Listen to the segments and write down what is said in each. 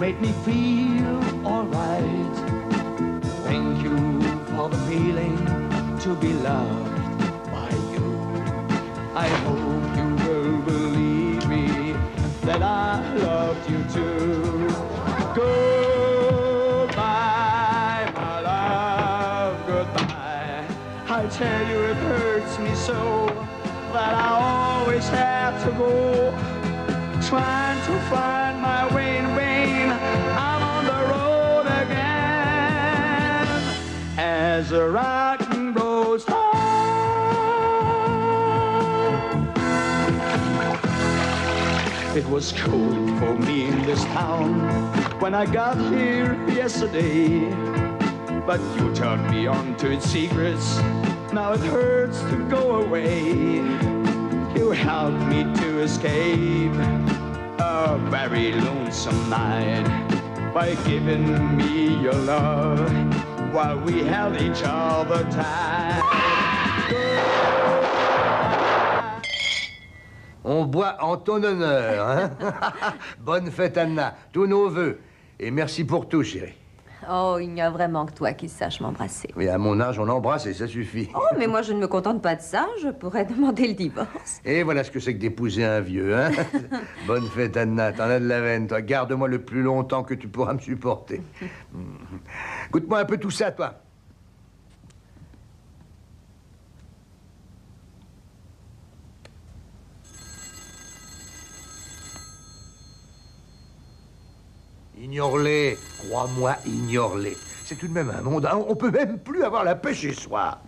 made me feel alright. Thank you for the feeling to be loved by you. I hope you will believe me that I loved you too. Goodbye, my love, goodbye. I tell you it hurts me so that I always have to go, trying to find my way in vain. I'm on the road again as a rock and roll star. It was cold for me in this town when I got here yesterday, but you turned me on to its secrets. Now it hurts to go away. You helped me to escape a very lonesome night by giving me your love while we held each other tight. On boit en ton honneur, hein? Bonne fête, Anna. Tous nos vœux. Et merci pour tout, chérie. Oh, il n'y a vraiment que toi qui sache m'embrasser. Mais à mon âge, on embrasse et ça suffit. Oh, mais moi, je ne me contente pas de ça. Je pourrais demander le divorce. Et voilà ce que c'est que d'épouser un vieux, hein? Bonne fête, Anna. T'en as de la veine, toi. Garde-moi le plus longtemps que tu pourras me supporter. Goûte-moi un peu tout ça, toi. Ignore-les, crois-moi, ignore-les. C'est tout de même un monde, hein. On peut même plus avoir la paix chez soi.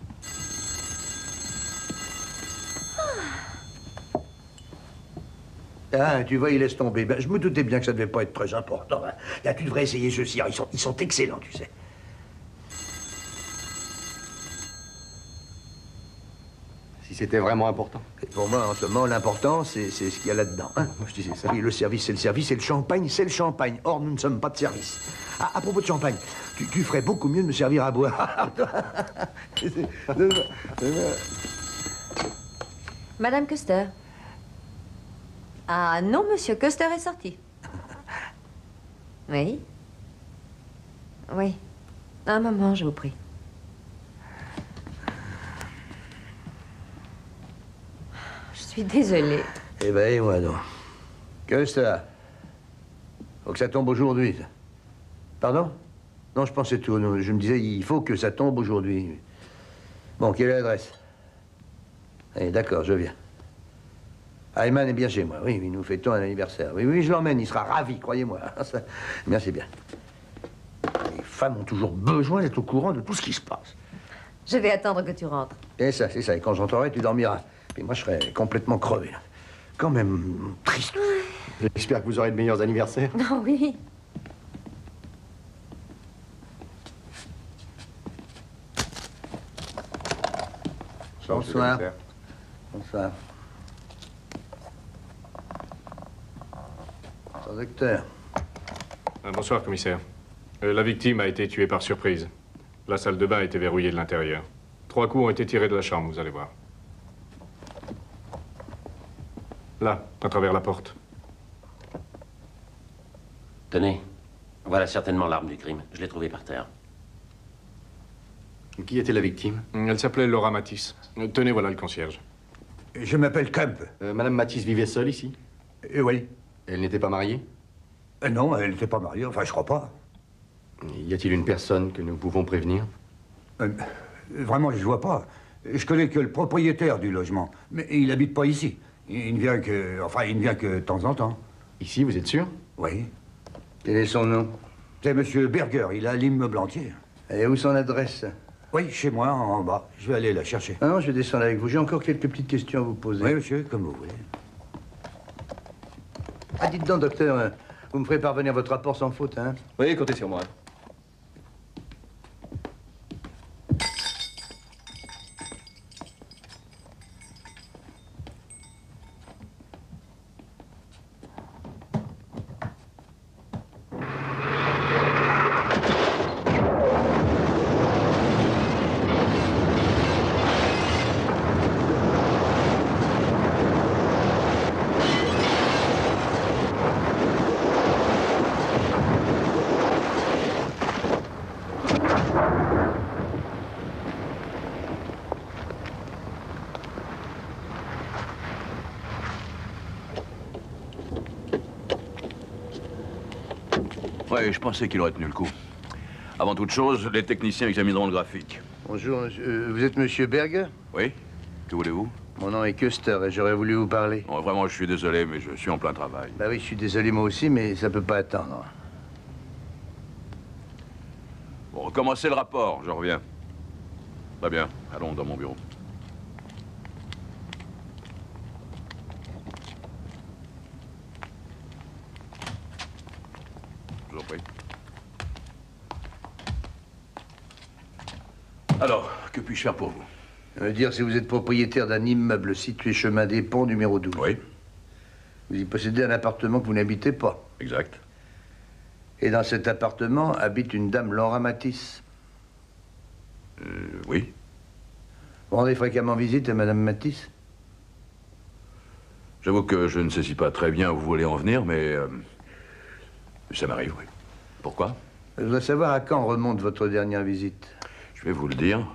Ah, tu vois, il laisse tomber. Ben, je me doutais bien que ça devait pas être très important. Hein. Là, tu devrais essayer ceci. Ils sont excellents, tu sais. Si c'était vraiment important. Et pour moi, en ce moment, l'important, c'est ce qu'il y a là-dedans. Hein. Moi, je disais ça. Oui, le service, c'est le service, et le champagne, c'est le champagne. Or, nous ne sommes pas de service. Ah, à propos de champagne, tu ferais beaucoup mieux de me servir à boire. Madame Custer. Ah non, monsieur Custer est sorti. Oui. Oui. Un moment, je vous prie. Je suis désolée. Eh ben, et moi donc. Que ça? Faut que ça tombe aujourd'hui. Pardon? Non, je pensais tout. Non, je me disais, il faut que ça tombe aujourd'hui. Bon, quelle est l'adresse? Eh, d'accord, je viens. Ayman est bien chez moi. Oui, nous fêtons un anniversaire. Oui, oui, je l'emmène. Il sera ravi, croyez-moi. Bien, c'est bien. Les femmes ont toujours besoin d'être au courant de tout ce qui se passe. Je vais attendre que tu rentres. C'est ça, c'est ça. Et quand j'entrerai, tu dormiras. Puis moi, je serai complètement crevé. Quand même triste. J'espère que vous aurez de meilleurs anniversaires. Oh oui. Bonsoir. Bonsoir. Bonsoir, docteur. Bonsoir, commissaire. La victime a été tuée par surprise. La salle de bain a été verrouillée de l'intérieur. 3 coups ont été tirés de la chambre, vous allez voir. Là, à travers la porte. Tenez, voilà certainement l'arme du crime. Je l'ai trouvée par terre. Qui était la victime? Elle s'appelait Laura Matisse. Tenez, voilà le concierge. Je m'appelle Kemp. Madame Matisse vivait seule ici? Oui. Elle n'était pas mariée? Non, elle n'était pas mariée. Enfin, je crois pas. Y a-t-il une personne que nous pouvons prévenir? Vraiment, je vois pas. Je connais que le propriétaire du logement. Mais il habite pas ici. Il ne vient que... Enfin, il ne vient que de temps en temps. Ici, vous êtes sûr? Oui. Quel est son nom? C'est Monsieur Berger. Il a l'immeuble entier. Et où son adresse? Oui, chez moi, en bas. Je vais aller la chercher. Ah non, je vais descendre avec vous. J'ai encore quelques petites questions à vous poser. Oui, monsieur, comme vous voulez. Ah, dites donc, docteur, vous me ferez parvenir votre rapport sans faute, hein? Oui, comptez sur moi. Ouais, je pensais qu'il aurait tenu le coup. Avant toute chose, les techniciens examineront le graphique. Bonjour, monsieur. Vous êtes monsieur Berger? Oui? Que voulez-vous? Mon nom est Custer et j'aurais voulu vous parler. Bon, vraiment, je suis désolé, mais je suis en plein travail. Bah oui, je suis désolé moi aussi, mais ça peut pas attendre. Bon, recommencez le rapport, je reviens. Très bien, allons dans mon bureau. Je vous en prie. Alors, que puis-je faire pour vous? Dire si vous êtes propriétaire d'un immeuble situé chemin des Ponts, numéro 12. Oui, Vous y possédez un appartement que vous n'habitez pas. exact. Et dans cet appartement habite une dame, Laura Matisse. Oui. Vous rendez fréquemment visite à Madame Matisse? J'avoue que je ne saisis pas très bien où vous voulez en venir, mais ça m'arrive, oui. Pourquoi? Je voudrais savoir à quand remonte votre dernière visite. Je vais vous le dire.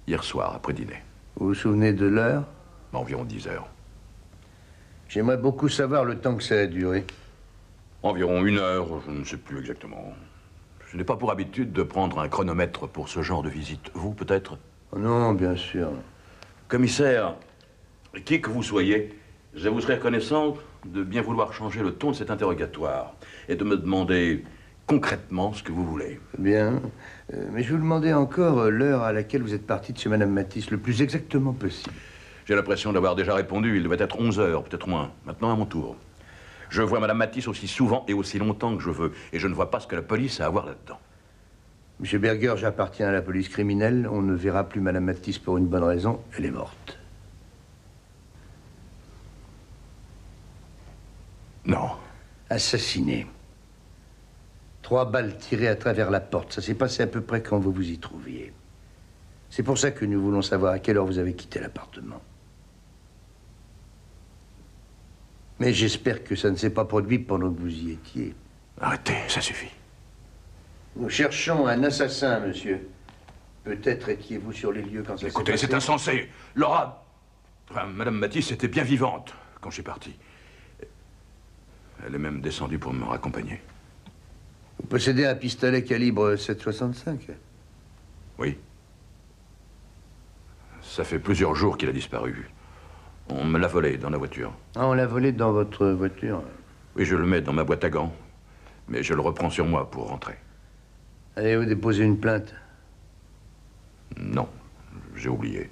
Hier soir, après dîner. Vous vous souvenez de l'heure? Environ 10 heures. J'aimerais beaucoup savoir le temps que ça a duré. Environ 1 heure, je ne sais plus exactement. Je n'ai pas pour habitude de prendre un chronomètre pour ce genre de visite. Vous, peut-être? Oh non, bien sûr. Commissaire, qui que vous soyez, je vous serais reconnaissant de bien vouloir changer le ton de cet interrogatoire et de me demander concrètement ce que vous voulez. Bien. Mais je vous demandais encore l'heure à laquelle vous êtes parti de chez Madame Matisse, le plus exactement possible. J'ai l'impression d'avoir déjà répondu. Il devait être 11 heures, peut-être moins. Maintenant, à mon tour. Je vois Madame Matisse aussi souvent et aussi longtemps que je veux. Et je ne vois pas ce que la police a à voir là-dedans. Monsieur Berger, j'appartiens à la police criminelle. On ne verra plus Madame Matisse pour une bonne raison. Elle est morte. Non. Assassinée. 3 balles tirées à travers la porte. Ça s'est passé à peu près quand vous vous y trouviez. C'est pour ça que nous voulons savoir à quelle heure vous avez quitté l'appartement. Mais j'espère que ça ne s'est pas produit pendant que vous y étiez. Arrêtez, ça suffit. Nous cherchons un assassin, monsieur. Peut-être étiez-vous sur les lieux quand ça s'est passé. Écoutez, c'est insensé. Laura... Enfin, Madame Matisse était bien vivante quand je suis parti. Elle est même descendue pour me raccompagner. Vous possédez un pistolet calibre 7,65? Oui. Ça fait plusieurs jours qu'il a disparu. On me l'a volé dans la voiture. Ah, on l'a volé dans votre voiture? Oui, je le mets dans ma boîte à gants. Mais je le reprends sur moi pour rentrer. Allez-vous déposer une plainte? Non, j'ai oublié.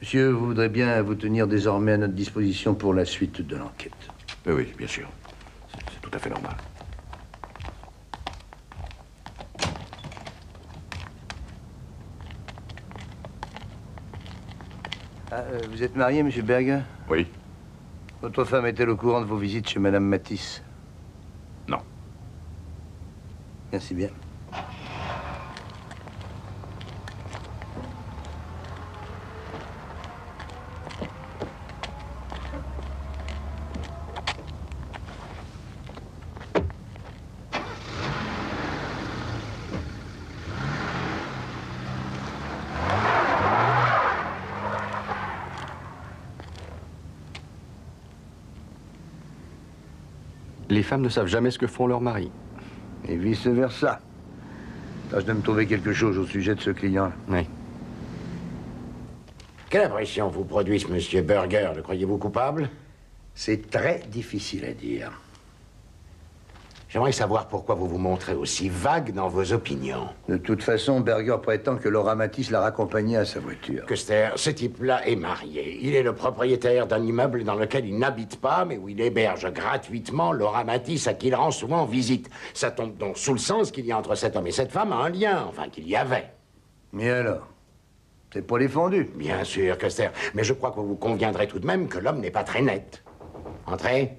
Monsieur, vous voudrez bien vous tenir désormais à notre disposition pour la suite de l'enquête. Oui, bien sûr. C'est tout à fait normal. Ah, vous êtes marié, monsieur Berger? Oui. Votre femme est-elle au courant de vos visites chez Madame Matisse? Non. Merci bien. Les femmes ne savent jamais ce que font leurs maris. Et vice-versa. Tâche de me trouver quelque chose au sujet de ce client. Oui. Quelle impression vous produit ce monsieur Berger? Le croyez-vous coupable? C'est très difficile à dire. J'aimerais savoir pourquoi vous vous montrez aussi vague dans vos opinions. De toute façon, Berger prétend que Laura Matisse l'a raccompagné à sa voiture. Custer, ce type-là est marié. Il est le propriétaire d'un immeuble dans lequel il n'habite pas, mais où il héberge gratuitement Laura Matisse, à qui il rend souvent visite. Ça tombe donc sous le sens qu'il y a entre cet homme et cette femme un lien, enfin qu'il y avait. Mais alors? C'est pas défendu. Bien sûr, Custer. Mais je crois que vous conviendrez tout de même que l'homme n'est pas très net. Entrez.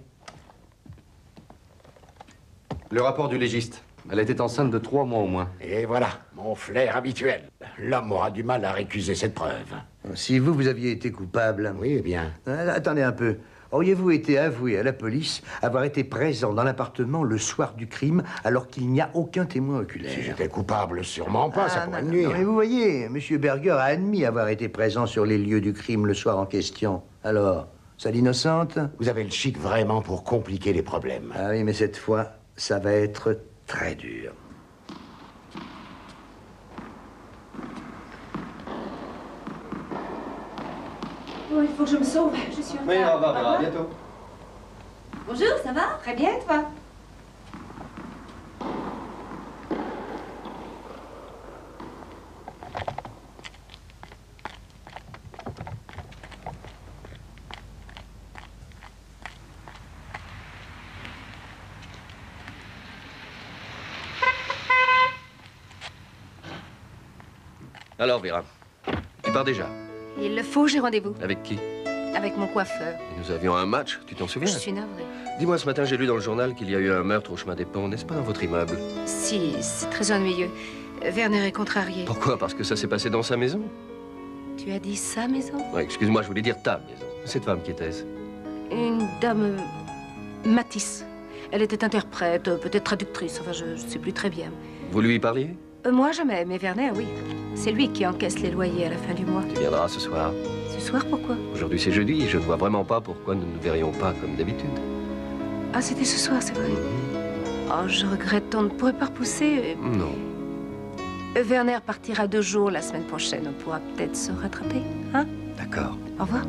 Le rapport du légiste. Elle était enceinte de 3 mois au moins. Et voilà, mon flair habituel. L'homme aura du mal à récuser cette preuve. Si vous aviez été coupable... Oui, bien. Attendez un peu. Auriez-vous été avoué à la police avoir été présent dans l'appartement le soir du crime alors qu'il n'y a aucun témoin oculaire? Si j'étais coupable, sûrement pas, ça pourrait me nuire. Non, mais vous voyez, M. Berger a admis avoir été présent sur les lieux du crime le soir en question. Alors, ça l'innocente? Vous avez le chic vraiment pour compliquer les problèmes. Ah oui, mais cette fois, ça va être très dur. Oh, il faut que je me sauve. Je suis en retard. Oui, au revoir, Vera. À bientôt. Bonjour, ça va? Très bien, toi? Alors, Vera, tu pars déjà? Il le faut, j'ai rendez-vous. Avec qui? Avec mon coiffeur. Et nous avions un match, tu t'en souviens? Je suis navrée. Dis-moi, ce matin, j'ai lu dans le journal qu'il y a eu un meurtre au chemin des Ponts, n'est-ce pas dans votre immeuble? Si, c'est très ennuyeux. Werner est contrarié. Pourquoi? Parce que ça s'est passé dans sa maison? Tu as dit sa maison? Ouais, excuse-moi, je voulais dire ta maison. Cette femme, qui était-ce? Une dame... Matisse. Elle était interprète, peut-être traductrice, enfin, je sais plus très bien. Vous lui parliez? Moi, jamais, mais Werner, oui. C'est lui qui encaisse les loyers à la fin du mois. Tu viendras ce soir. Ce soir, pourquoi? Aujourd'hui, c'est jeudi, et je ne vois vraiment pas pourquoi nous ne nous verrions pas comme d'habitude. Ah, c'était ce soir, c'est vrai. Oh, je regrette, on ne pourrait pas repousser. Non. Werner partira 2 jours la semaine prochaine. On pourra peut-être se rattraper, hein? D'accord. Au revoir.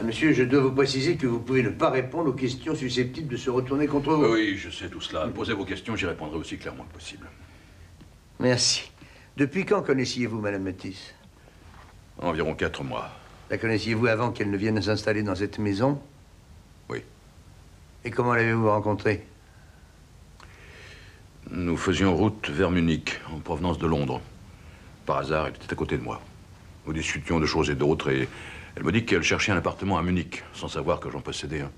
Monsieur, je dois vous préciser que vous pouvez ne pas répondre aux questions susceptibles de se retourner contre vous. Oui, je sais tout cela. Posez vos questions, j'y répondrai aussi clairement que possible. Merci. Depuis quand connaissiez-vous Madame Matisse? Environ 4 mois. La connaissiez-vous avant qu'elle ne vienne s'installer dans cette maison? Oui. Et comment l'avez-vous rencontrée? Nous faisions route vers Munich, en provenance de Londres. Par hasard, elle était à côté de moi. Nous discutions de choses et d'autres, et elle me dit qu'elle cherchait un appartement à Munich, sans savoir que j'en possédais un.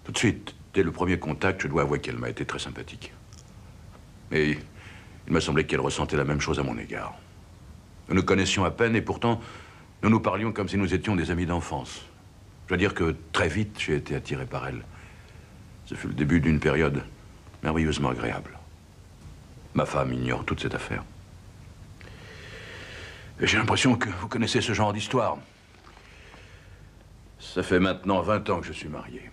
Tout de suite, dès le premier contact, je dois avouer qu'elle m'a été très sympathique. Mais il m'a semblé qu'elle ressentait la même chose à mon égard. Nous nous connaissions à peine, et pourtant, nous nous parlions comme si nous étions des amis d'enfance. Je dois dire que très vite, j'ai été attiré par elle. Ce fut le début d'une période merveilleusement agréable. Ma femme ignore toute cette affaire. Et j'ai l'impression que vous connaissez ce genre d'histoire. Ça fait maintenant 20 ans que je suis marié.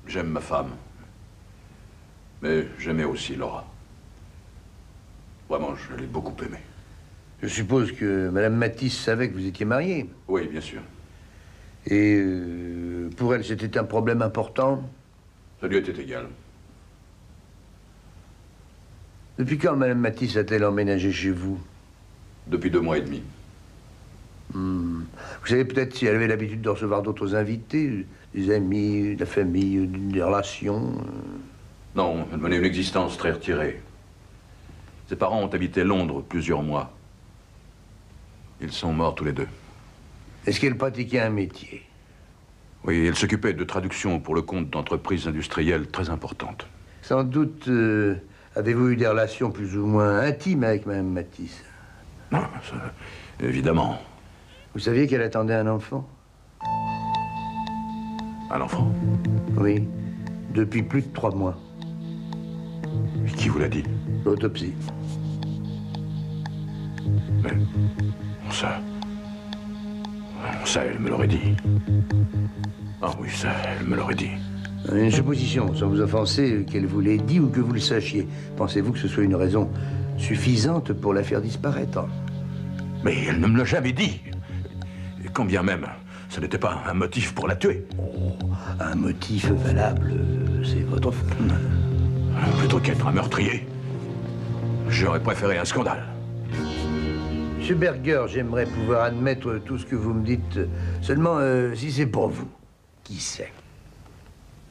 J'aime ma femme. Mais j'aimais aussi Laura. Vraiment, je l'ai beaucoup aimée. Je suppose que Madame Matisse savait que vous étiez marié. Oui, bien sûr. Et pour elle, c'était un problème important? Ça lui était égal. Depuis quand Madame Matisse a-t-elle emménagé chez vous? Depuis 2 mois et demi. Vous savez peut-être si elle avait l'habitude de recevoir d'autres invités, des amis, de la famille, des relations? Non, elle menait une existence très retirée. Ses parents ont habité Londres plusieurs mois. Ils sont morts tous les 2. Est-ce qu'elle pratiquait un métier? Oui, elle s'occupait de traduction pour le compte d'entreprises industrielles très importantes. Sans doute, avez-vous eu des relations plus ou moins intimes avec Madame Matisse? Non, ça, évidemment. Vous saviez qu'elle attendait un enfant? Un enfant? Oui, depuis plus de 3 mois. Et qui vous l'a dit? L'autopsie. Mais ça, elle me l'aurait dit. Ah oui, ça, elle me l'aurait dit. Une supposition, sans vous offenser, qu'elle vous l'ait dit ou que vous le sachiez. Pensez-vous que ce soit une raison suffisante pour la faire disparaître? Mais elle ne me l'a jamais dit. Et quand bien même, ce n'était pas un motif pour la tuer. Oh, un motif valable, c'est votre femme. Plutôt qu'être un meurtrier, j'aurais préféré un scandale. Monsieur Berger, j'aimerais pouvoir admettre tout ce que vous me dites. Seulement, si c'est pour vous, qui sait?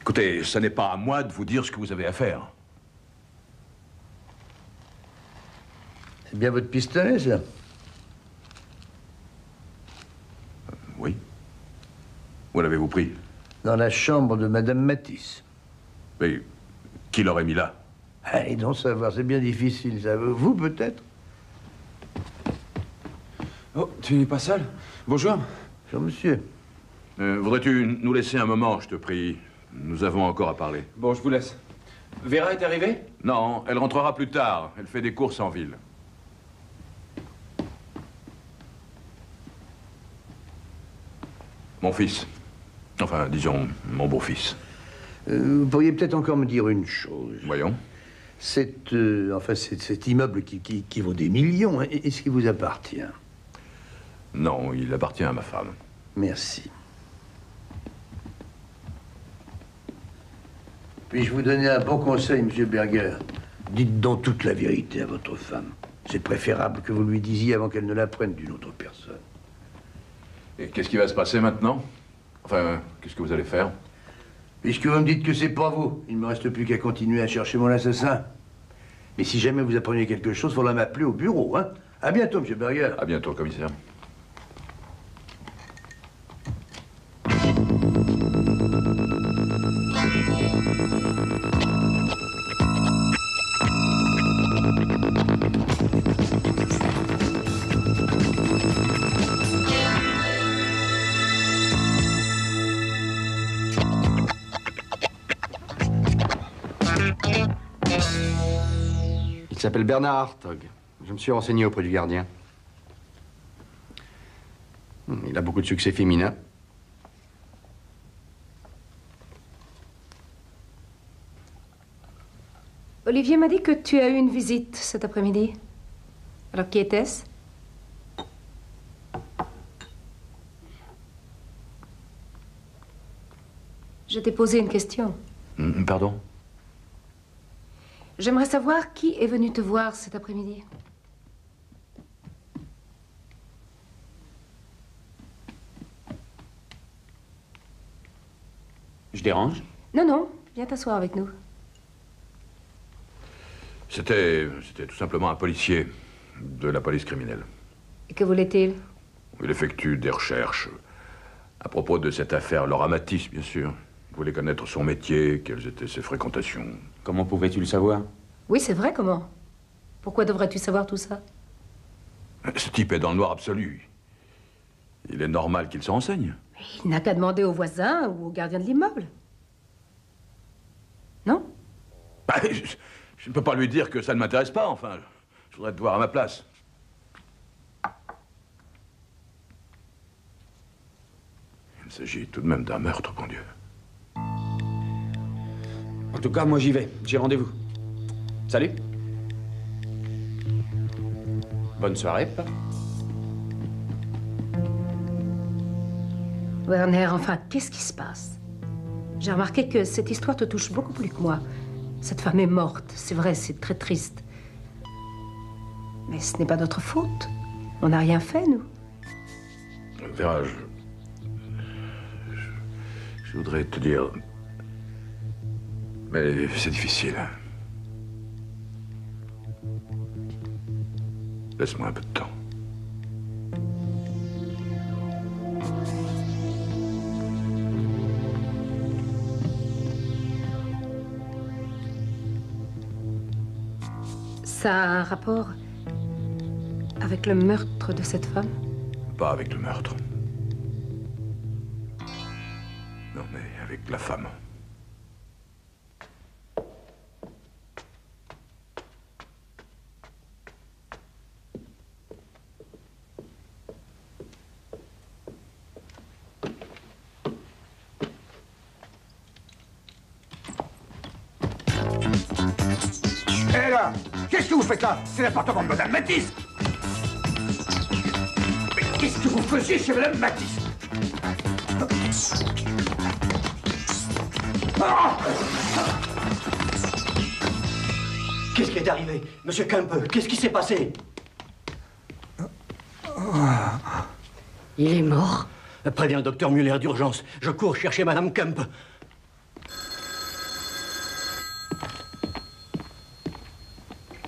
Écoutez, ce n'est pas à moi de vous dire ce que vous avez à faire. C'est bien votre pistolet, ça? Oui. Où l'avez-vous pris? Dans la chambre de Madame Matisse. Mais qui l'aurait mis là? Allez donc savoir, c'est bien difficile, ça. Vous, peut-être? Oh, tu n'es pas seul? Bonjour. Bonjour, monsieur. Voudrais-tu nous laisser un moment, je te prie? Nous avons encore à parler. Bon, je vous laisse. Vera est arrivée? Non, elle rentrera plus tard. Elle fait des courses en ville. Mon fils. Enfin, disons, mon beau-fils. Vous pourriez peut-être encore me dire une chose. Voyons. Cet immeuble qui vaut des millions, hein, est-ce qu'il vous appartient? Non, il appartient à ma femme. Merci. Puis-je vous donner un bon conseil, monsieur Berger? Dites donc toute la vérité à votre femme. C'est préférable que vous lui disiez avant qu'elle ne l'apprenne d'une autre personne. Et qu'est-ce qui va se passer maintenant? Enfin, qu'est-ce que vous allez faire? Puisque vous me dites que c'est pas vous, il ne me reste plus qu'à continuer à chercher mon assassin. Mais si jamais vous appreniez quelque chose, il faudra m'appeler au bureau, hein? À bientôt, monsieur Berger. À bientôt, commissaire. Il s'appelle Bernard Hartog. Je me suis renseigné auprès du gardien. Il a beaucoup de succès féminin. Olivier m'a dit que tu as eu une visite cet après-midi. Alors, qui était-ce? Je t'ai posé une question. Pardon? J'aimerais savoir qui est venu te voir cet après-midi. Je dérange? Non, non, viens t'asseoir avec nous. C'était tout simplement un policier de la police criminelle. Et que voulait-il? Il effectue des recherches à propos de cette affaire Laura Matisse, bien sûr. Il voulait connaître son métier, quelles étaient ses fréquentations. Comment pouvais-tu le savoir? Oui, c'est vrai, comment? Pourquoi devrais-tu savoir tout ça? Ce type est dans le noir absolu. Il est normal qu'il se renseigne. Il n'a qu'à demander aux voisins ou au gardien de l'immeuble. Non? Bah, je ne peux pas lui dire que ça ne m'intéresse pas, enfin. Je voudrais te voir à ma place. Il s'agit tout de même d'un meurtre, bon Dieu. En tout cas, moi j'y vais. J'ai rendez-vous. Salut. Bonne soirée. Werner, enfin, qu'est-ce qui se passe? J'ai remarqué que cette histoire te touche beaucoup plus que moi. Cette femme est morte, c'est vrai, c'est très triste. Mais ce n'est pas notre faute. On n'a rien fait, nous. Vera, je voudrais te dire... Mais c'est difficile. Laisse-moi un peu de temps. Ça a un rapport avec le meurtre de cette femme? Pas avec le meurtre. Non, mais avec la femme. Hé là! Qu'est-ce que vous faites là? C'est l'appartement de Madame Matisse! Mais qu'est-ce que vous faisiez chez Madame Matisse? Qu'est-ce qui est arrivé? Monsieur Kemp, qu'est-ce qui s'est passé? Il est mort? Préviens le docteur Muller d'urgence. Je cours chercher Madame Kemp.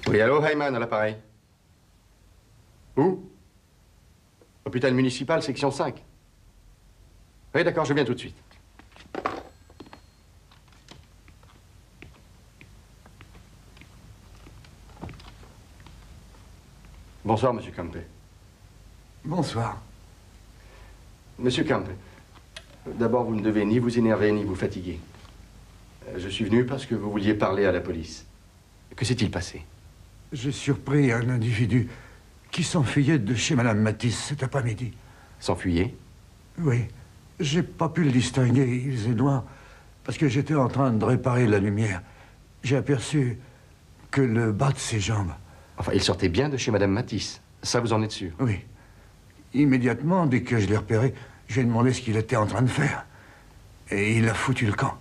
Oui, allô, Heyman, à l'appareil. Où? Hôpital municipal, section 5. Oui, d'accord, je viens tout de suite. Bonsoir, monsieur Campé. Bonsoir. Monsieur Camp, d'abord, vous ne devez ni vous énerver ni vous fatiguer. Je suis venu parce que vous vouliez parler à la police. Que s'est-il passé? J'ai surpris un individu qui s'enfuyait de chez Madame Matisse cet après-midi. S'enfuyait? Oui. J'ai pas pu le distinguer, il faisait noir, parce que j'étais en train de réparer la lumière. J'ai aperçu que le bas de ses jambes. Enfin, il sortait bien de chez Madame Matisse. Ça, vous en êtes sûr? Oui. Immédiatement, dès que je l'ai repéré, j'ai demandé ce qu'il était en train de faire. Et il a foutu le camp.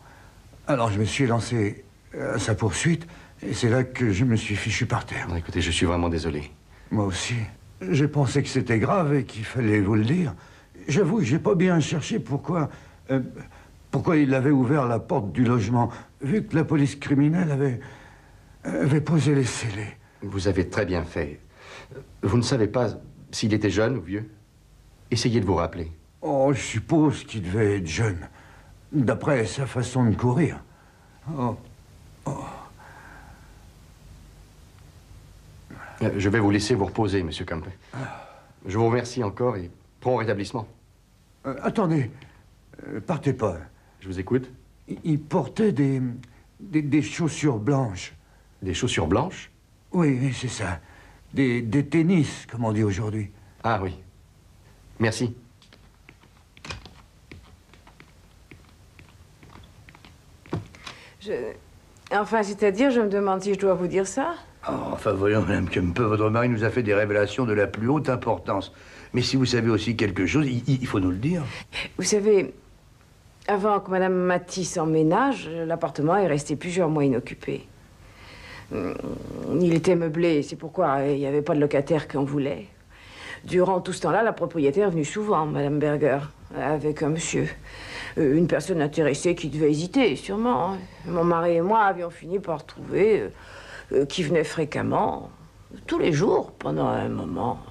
Alors je me suis lancé à sa poursuite, et c'est là que je me suis fichu par terre. Non, écoutez, je suis vraiment désolé. Moi aussi. J'ai pensé que c'était grave et qu'il fallait vous le dire. J'avoue que j'ai pas bien cherché pourquoi il avait ouvert la porte du logement, vu que la police criminelle avait posé les scellés. Vous avez très bien fait. Vous ne savez pas s'il était jeune ou vieux? Essayez de vous rappeler. Oh, je suppose qu'il devait être jeune, d'après sa façon de courir. Oh. Je vais vous laisser vous reposer, Monsieur Campbell. Je vous remercie encore et prompt rétablissement. Attendez, partez pas. Je vous écoute. Il portait des chaussures blanches. Des chaussures blanches? Oui, c'est ça. Des tennis, comme on dit aujourd'hui. Ah oui. Merci. Enfin, c'est-à-dire, je me demande si je dois vous dire ça. Oh, enfin, voyons, Madame Kempe, votre mari nous a fait des révélations de la plus haute importance. Mais si vous savez aussi quelque chose, il faut nous le dire. Vous savez, avant que Madame Matisse emménage, l'appartement est resté plusieurs mois inoccupé. Il était meublé, c'est pourquoi il n'y avait pas de locataire qu'on voulait. Durant tout ce temps-là, la propriétaire est venue souvent, Madame Berger, avec un monsieur. Une personne intéressée qui devait hésiter, sûrement. Mon mari et moi avions fini par trouver qui venait fréquemment, tous les jours, pendant un moment.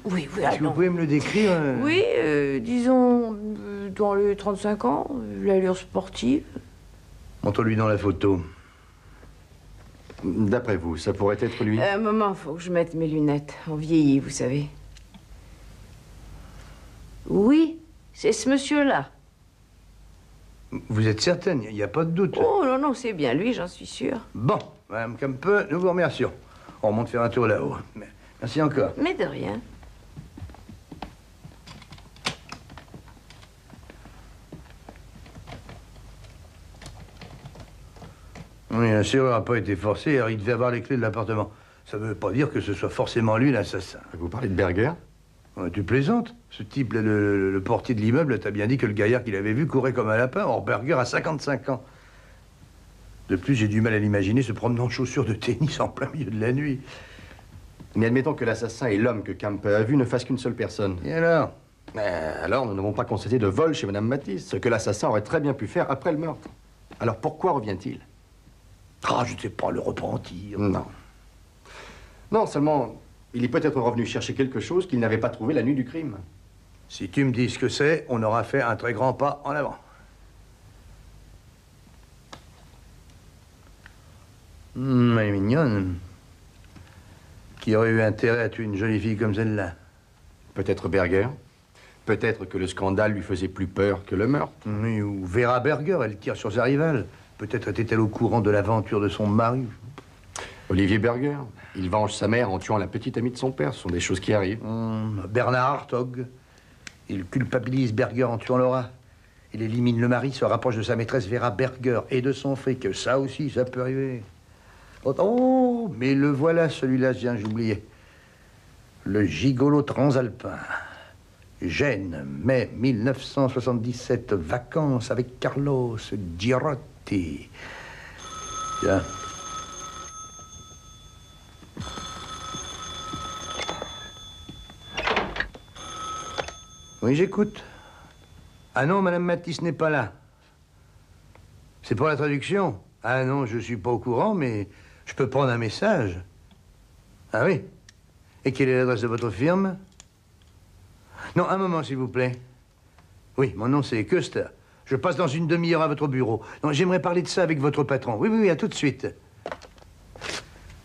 Oui, oui, Est-ce que vous pouvez me le décrire? Oui, disons, dans les 35 ans, l'allure sportive. Montre-lui dans la photo. D'après vous, ça pourrait être lui? Un moment, faut que je mette mes lunettes. On vieillit, vous savez. Oui, c'est ce monsieur-là. Vous êtes certaine? Il n'y a pas de doute. Oh, non, non, c'est bien lui, j'en suis sûre. Bon, Madame Kempe, nous vous remercions. On remonte faire un tour là-haut. Merci encore. Mais de rien. Oui, la serrure n'a pas été forcée, alors il devait avoir les clés de l'appartement. Ça ne veut pas dire que ce soit forcément lui l'assassin. Vous parlez de Berger? Tu plaisantes? Ce type, le portier de l'immeuble, t'a bien dit que le gaillard qu'il avait vu courait comme un lapin. Or, Berger a 55 ans. De plus, j'ai du mal à l'imaginer se promenant en chaussures de tennis en plein milieu de la nuit. Mais admettons que l'assassin et l'homme que Camp a vu ne fassent qu'une seule personne. Et alors? Alors, nous n'avons pas constaté de vol chez Madame Matisse, ce que l'assassin aurait très bien pu faire après le meurtre. Alors, pourquoi revient-il? Ah, je ne sais pas, le repentir. Non. Non, seulement, il est peut-être revenu chercher quelque chose qu'il n'avait pas trouvé la nuit du crime. Si tu me dis ce que c'est, on aura fait un très grand pas en avant. Elle est mignonne. Qui aurait eu intérêt à tuer une jolie fille comme celle-là? Peut-être Berger. Peut-être que le scandale lui faisait plus peur que le meurtre. Oui, ou Vera Berger, elle tire sur sa rivale. Peut-être était-elle au courant de l'aventure de son mari. Olivier Berger. Il venge sa mère en tuant la petite amie de son père. Ce sont des choses qui arrivent. Bernard Hartog. Il culpabilise Berger en tuant Laura. Il élimine le mari, se rapproche de sa maîtresse Vera Berger et de son fric. Ça aussi, ça peut arriver. Oh, mais le voilà, celui-là, j'oubliais. Le gigolo transalpin. Gênes, mai 1977. Vacances avec Carlos Girotti. Tiens. Oui, j'écoute. Ah non, Madame Matisse n'est pas là. C'est pour la traduction? Ah non, je suis pas au courant, mais je peux prendre un message. Ah oui? Et quelle est l'adresse de votre firme? Non, un moment, s'il vous plaît. Oui, mon nom, c'est Köster. Je passe dans une demi-heure à votre bureau. Non, j'aimerais parler de ça avec votre patron. Oui, oui, oui, à tout de suite.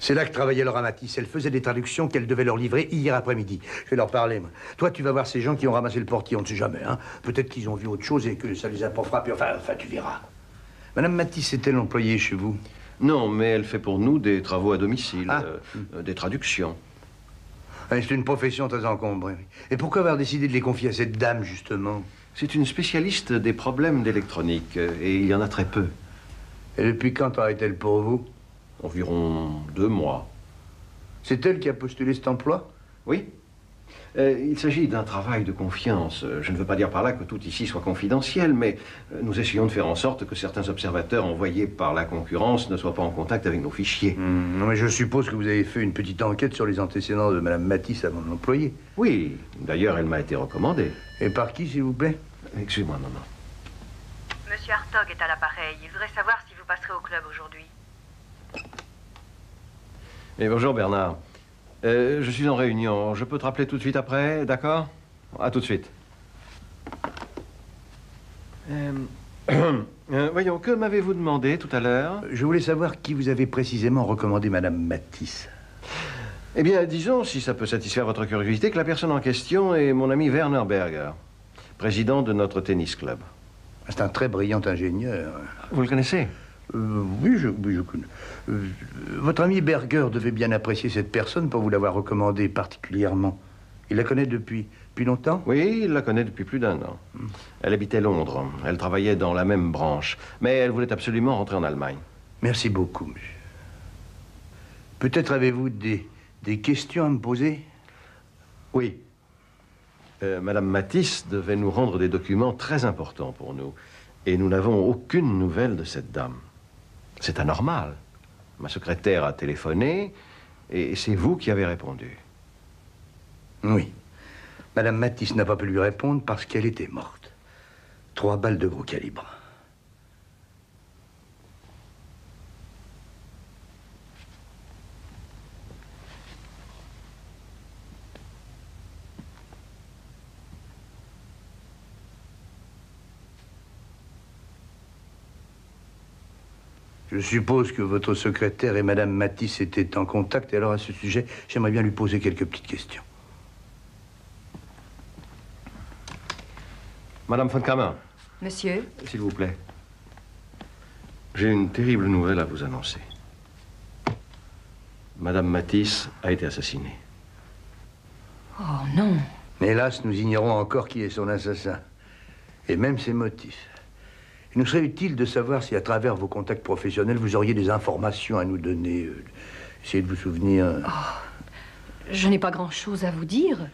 C'est là que travaillait Laura Matisse. Elle faisait des traductions qu'elle devait leur livrer hier après-midi. Je vais leur parler, moi. Toi, tu vas voir ces gens qui ont ramassé le portier, on ne sait jamais, hein. Peut-être qu'ils ont vu autre chose et que ça les a pas frappés. Enfin, tu verras. Madame Matisse est-elle employée chez vous? Non, mais elle fait pour nous des travaux à domicile, des traductions. C'est une profession très encombrée. Et pourquoi avoir décidé de les confier à cette dame, justement? C'est une spécialiste des problèmes d'électronique, et il y en a très peu. Et depuis quand travaille-t-elle pour vous? Environ 2 mois. C'est elle qui a postulé cet emploi? Oui. Il s'agit d'un travail de confiance. Je ne veux pas dire par là que tout ici soit confidentiel, mais nous essayons de faire en sorte que certains observateurs envoyés par la concurrence ne soient pas en contact avec nos fichiers. Non, mais je suppose que vous avez fait une petite enquête sur les antécédents de Madame Matisse avant de l'employer. Oui, d'ailleurs, elle m'a été recommandée. Et par qui, s'il vous plaît? Excusez-moi, maman. Monsieur Hartog est à l'appareil. Il voudrait savoir si vous passerez au club aujourd'hui. Et bonjour, Bernard. Je suis en réunion. Je peux te rappeler tout de suite après, d'accord? À tout de suite. Voyons, que m'avez-vous demandé tout à l'heure? Je voulais savoir qui vous avez précisément recommandé Madame Matisse. Eh bien, disons, si ça peut satisfaire votre curiosité, que la personne en question est mon ami Werner Berger, président de notre tennis club. C'est un très brillant ingénieur. Vous le connaissez? Oui, je connais. Votre ami Berger devait bien apprécier cette personne pour vous l'avoir recommandée particulièrement. Il la connaît depuis longtemps? Oui, il la connaît depuis plus d'1 an. Elle habitait Londres. Elle travaillait dans la même branche. Mais elle voulait absolument rentrer en Allemagne. Merci beaucoup, monsieur. Peut-être avez-vous des questions à me poser? Oui. Madame Matisse devait nous rendre des documents très importants pour nous. Et nous n'avons aucune nouvelle de cette dame. C'est anormal. Ma secrétaire a téléphoné et c'est vous qui avez répondu. Oui. Madame Matisse n'a pas pu lui répondre parce qu'elle était morte. 3 balles de gros calibre. Je suppose que votre secrétaire et Madame Matisse étaient en contact, et alors à ce sujet, j'aimerais bien lui poser quelques petites questions. Madame von Kammer. Monsieur? S'il vous plaît. J'ai une terrible nouvelle à vous annoncer. Madame Matisse a été assassinée. Oh non. Hélas, nous ignorons encore qui est son assassin, et même ses motifs. Il nous serait utile de savoir si, à travers vos contacts professionnels, vous auriez des informations à nous donner. Essayez de vous souvenir. Oh, je n'ai pas grand-chose à vous dire.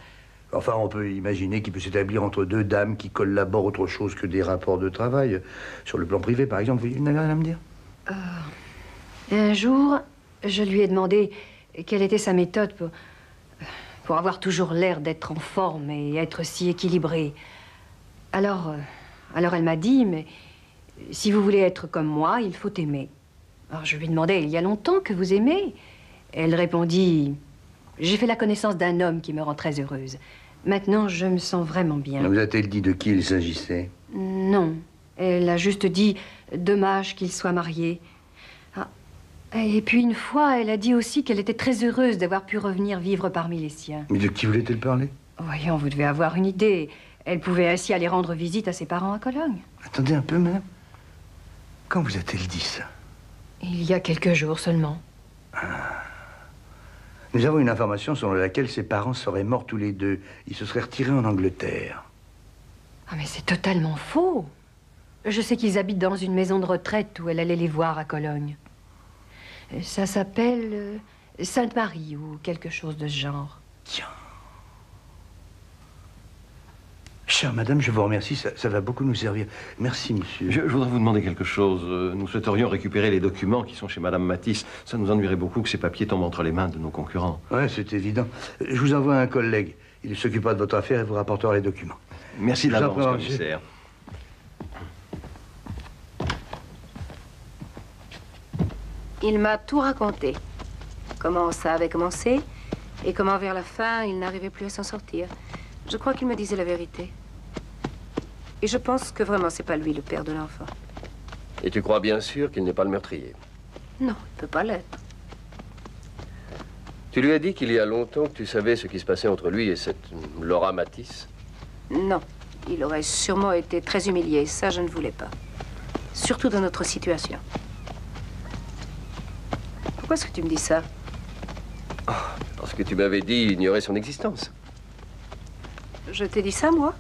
Enfin, on peut imaginer qu'il peut s'établir entre 2 dames qui collaborent autre chose que des rapports de travail. Sur le plan privé, par exemple, vous n'avez rien à me dire? Un jour, je lui ai demandé quelle était sa méthode pour avoir toujours l'air d'être en forme et être si équilibrée. Alors elle m'a dit, mais si vous voulez être comme moi, il faut aimer. Alors je lui demandais, il y a longtemps que vous aimez? Elle répondit, j'ai fait la connaissance d'un homme qui me rend très heureuse. Maintenant, je me sens vraiment bien. Vous a-t-elle dit de qui il s'agissait? Non. Elle a juste dit, dommage qu'il soit marié. Ah. Et puis une fois, elle a dit aussi qu'elle était très heureuse d'avoir pu revenir vivre parmi les siens. Mais de qui voulait-elle parler? Voyons, vous devez avoir une idée. Elle pouvait ainsi aller rendre visite à ses parents à Cologne. Attendez un peu, madame. Quand vous a-t-elle dit ça? Il y a quelques jours seulement. Nous avons une information selon laquelle ses parents seraient morts tous les 2. Ils se seraient retirés en Angleterre. Ah, mais c'est totalement faux. Je sais qu'ils habitent dans une maison de retraite où elle allait les voir à Cologne. Ça s'appelle Sainte-Marie ou quelque chose de ce genre. Tiens. Chère madame, je vous remercie, ça va beaucoup nous servir. Merci, monsieur. Je voudrais vous demander quelque chose. Nous souhaiterions récupérer les documents qui sont chez Madame Matisse. Ça nous ennuierait beaucoup que ces papiers tombent entre les mains de nos concurrents. Ouais, c'est évident. Je vous envoie un collègue. Il s'occupera de votre affaire et vous rapportera les documents. Merci d'avance, commissaire. Il m'a tout raconté. Comment ça avait commencé et comment vers la fin, il n'arrivait plus à s'en sortir. Je crois qu'il me disait la vérité. Et je pense que vraiment, c'est pas lui le père de l'enfant. Et tu crois bien sûr qu'il n'est pas le meurtrier? Non, il peut pas l'être. Tu lui as dit qu'il y a longtemps que tu savais ce qui se passait entre lui et cette Laura Matisse? Non. Il aurait sûrement été très humilié. Ça, je ne voulais pas. Surtout dans notre situation. Pourquoi est-ce que tu me dis ça? Oh, parce que tu m'avais dit ignorer son existence. Je t'ai dit ça, moi?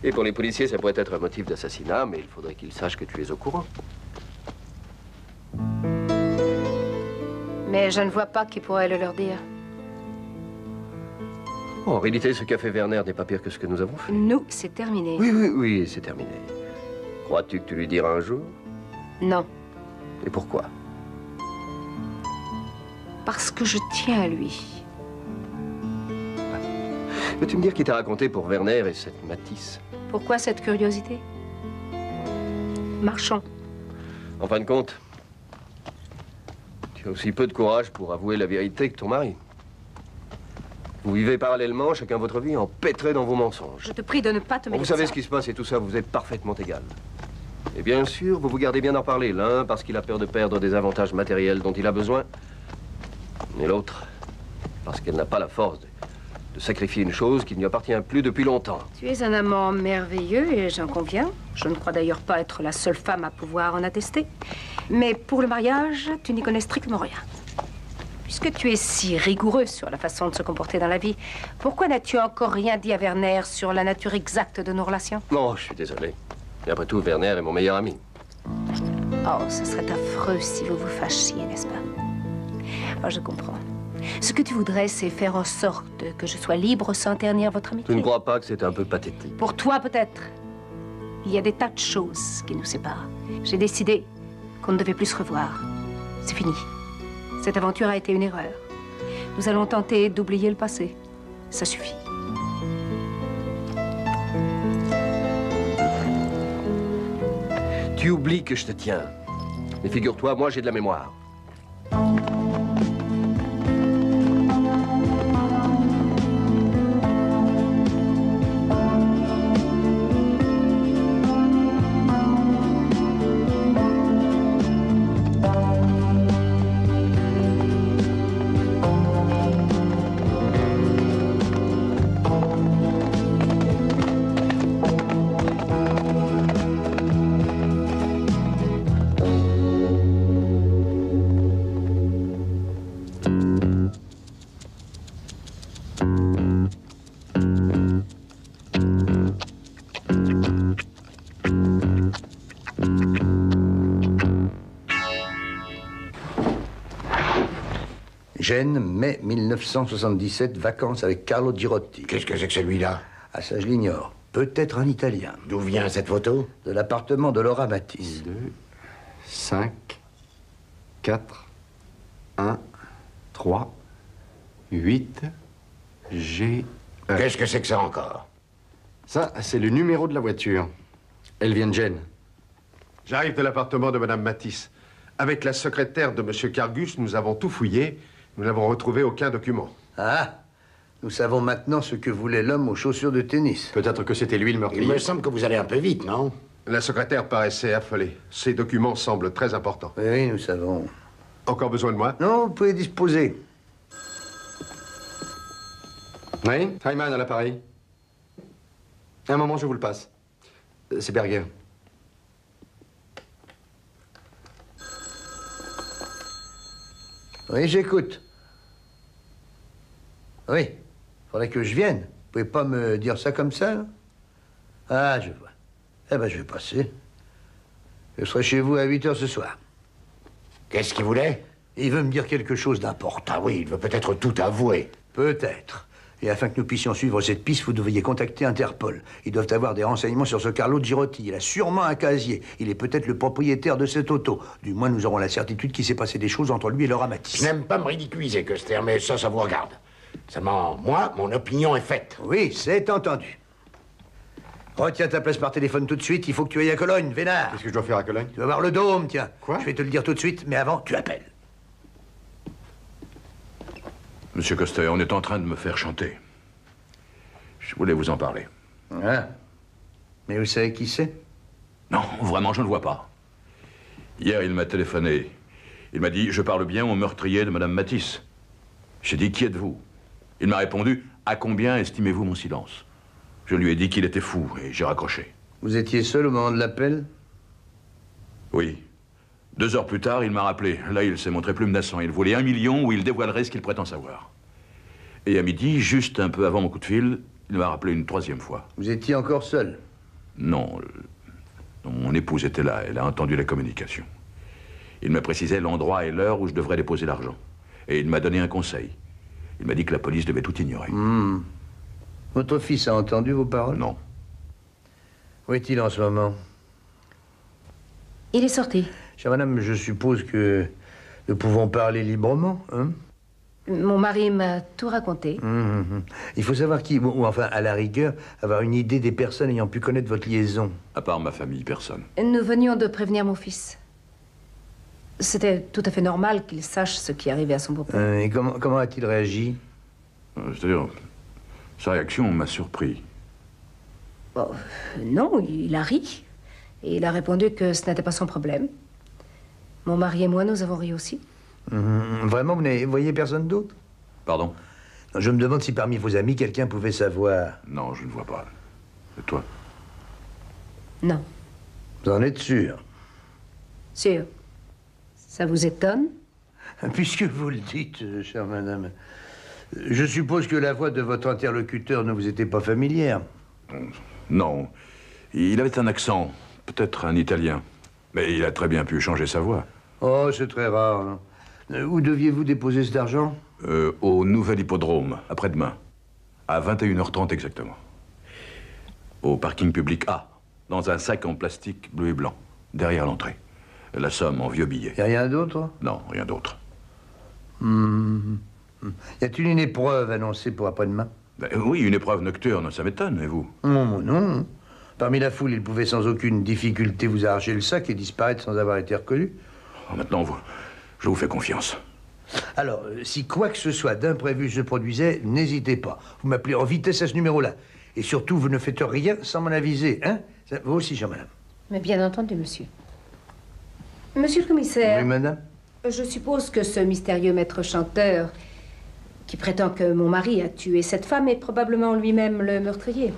Et pour les policiers, ça pourrait être un motif d'assassinat, mais il faudrait qu'ils sachent que tu es au courant. Mais je ne vois pas qui pourrait le leur dire. En réalité, ce qu'a fait Werner n'est pas pire que ce que nous avons fait. Nous, c'est terminé. Oui, c'est terminé. Crois-tu que tu lui diras un jour? Non. Et pourquoi? Parce que je tiens à lui. Peux-tu me dire qui t'a raconté pour Werner et cette Matisse? Pourquoi cette curiosité? Marchons. En fin de compte, tu as aussi peu de courage pour avouer la vérité que ton mari. Vous vivez parallèlement, chacun votre vie, empêtrés dans vos mensonges. Je te prie de ne pas te mêler Vous de savez ça. ce qui se passe et tout ça, vous êtes parfaitement égal. Et bien sûr, vous vous gardez bien d'en parler. L'un parce qu'il a peur de perdre des avantages matériels dont il a besoin. Et l'autre parce qu'elle n'a pas la force de sacrifier une chose qui ne lui appartient plus depuis longtemps. Tu es un amant merveilleux et j'en conviens. Je ne crois d'ailleurs pas être la seule femme à pouvoir en attester. Mais pour le mariage, tu n'y connais strictement rien. Puisque tu es si rigoureux sur la façon de se comporter dans la vie, pourquoi n'as-tu encore rien dit à Werner sur la nature exacte de nos relations? Non, je suis désolé. Et après tout, Werner est mon meilleur ami. Oh, ce serait affreux si vous vous fâchiez, n'est-ce pas? Oh, je comprends. Ce que tu voudrais, c'est faire en sorte que je sois libre sans ternir votre amitié. Tu ne crois pas que c'est un peu pathétique? Pour toi, peut-être. Il y a des tas de choses qui nous séparent. J'ai décidé qu'on ne devait plus se revoir. C'est fini. Cette aventure a été une erreur. Nous allons tenter d'oublier le passé. Ça suffit. Tu oublies que je te tiens. Mais figure-toi, moi, j'ai de la mémoire. Gênes, mai 1977, vacances avec Carlo Girotti. Qu'est-ce que c'est que celui-là? Ah, ça, je l'ignore. Peut-être un Italien. D'où vient cette photo? De l'appartement de Laura Matisse. 2, 5, 4, 1, 3, 8, G... Qu'est-ce que c'est que ça encore? Ça, c'est le numéro de la voiture. Elle vient de Gênes. J'arrive de l'appartement de Madame Matisse. Avec la secrétaire de Monsieur Cargus, nous avons tout fouillé. Nous n'avons retrouvé aucun document. Ah, nous savons maintenant ce que voulait l'homme aux chaussures de tennis. Peut-être que c'était lui le meurtrier. Il me semble que vous allez un peu vite, non? La secrétaire paraissait affolée. Ces documents semblent très importants. Oui, nous savons. Encore besoin de moi? Non, vous pouvez disposer. Oui, Hyman à l'appareil. Un moment, je vous le passe. C'est Berger. Oui, j'écoute. Oui, faudrait que je vienne. Vous pouvez pas me dire ça comme ça, là? Ah, je vois. Eh ben, je vais passer. Je serai chez vous à 8 h ce soir. Qu'est-ce qu'il voulait? Il veut me dire quelque chose d'important. Ah oui, il veut peut-être tout avouer. Peut-être. Et afin que nous puissions suivre cette piste, vous devriez contacter Interpol. Ils doivent avoir des renseignements sur ce Carlo Girotti. Il a sûrement un casier. Il est peut-être le propriétaire de cette auto. Du moins, nous aurons la certitude qu'il s'est passé des choses entre lui et Laura Matisse. Je n'aime pas me ridiculiser, Custer, mais ça vous regarde. Seulement, moi, mon opinion est faite. Oui, c'est entendu. Retiens ta place par téléphone tout de suite. Il faut que tu ailles à Cologne, Vénard. Qu'est-ce que je dois faire à Cologne? Tu vas voir le dôme, tiens. Quoi? Je vais te le dire tout de suite, mais avant, tu appelles. Monsieur Coster, on est en train de me faire chanter. Je voulais vous en parler. Ah. Mais vous savez qui c'est? Non, vraiment, je ne le vois pas. Hier, il m'a téléphoné. Il m'a dit, je parle bien au meurtrier de Madame Matisse. J'ai dit, qui êtes-vous? Il m'a répondu, à combien estimez-vous mon silence? Je lui ai dit qu'il était fou et j'ai raccroché. Vous étiez seul au moment de l'appel? Oui. 2 heures plus tard, il m'a rappelé. Là, il s'est montré plus menaçant. Il voulait 1 million où il dévoilerait ce qu'il prétend savoir. Et à midi, juste un peu avant mon coup de fil, il m'a rappelé une 3e fois. Vous étiez encore seul? Non. Non, mon épouse était là. Elle a entendu la communication. Il m'a précisé l'endroit et l'heure où je devrais déposer l'argent. Et il m'a donné un conseil. Il m'a dit que la police devait tout ignorer. Votre fils a entendu vos paroles? Non. Où est-il en ce moment? Il est sorti. Chère madame, je suppose que nous pouvons parler librement, hein? Mon mari m'a tout raconté. Il faut savoir qui, ou enfin, à la rigueur, avoir une idée des personnes ayant pu connaître votre liaison. À part ma famille, personne. Nous venions de prévenir mon fils. C'était tout à fait normal qu'il sache ce qui arrivait à son beau-père. Et comment a-t-il réagi? C'est-à-dire, sa réaction m'a surpris. Oh, non, il a ri. Et il a répondu que ce n'était pas son problème. Mon mari et moi, nous avons ri aussi. Vraiment, vous ne voyez personne d'autre? Pardon? Je me demande si parmi vos amis, quelqu'un pouvait savoir. Non, je ne vois pas. Et toi? Non. Vous en êtes sûr? Sûr. Ça vous étonne? Puisque vous le dites, chère madame, je suppose que la voix de votre interlocuteur ne vous était pas familière. Non. Il avait un accent, peut-être un italien. Mais il a très bien pu changer sa voix. Oh, c'est très rare. Hein. Où deviez-vous déposer cet argent? Au nouvel hippodrome, après-demain. À 21h30 exactement. Au parking public A, dans un sac en plastique bleu et blanc, derrière l'entrée. La somme en vieux billets. Y a rien d'autre? Non, rien d'autre. Y a-t-il une épreuve annoncée pour après-demain? Oui, une épreuve nocturne, ça m'étonne, et vous? Non. Parmi la foule, il pouvait sans aucune difficulté vous arracher le sac et disparaître sans avoir été reconnu. Maintenant, je vous fais confiance. Alors, si quoi que ce soit d'imprévu se produisait, n'hésitez pas. Vous m'appelez en vitesse à ce numéro-là. Et surtout, vous ne faites rien sans m'en aviser, hein? Vous aussi, chère madame. Mais bien entendu, monsieur. Monsieur le commissaire. Oui, madame? Je suppose que ce mystérieux maître chanteur qui prétend que mon mari a tué cette femme est probablement lui-même le meurtrier.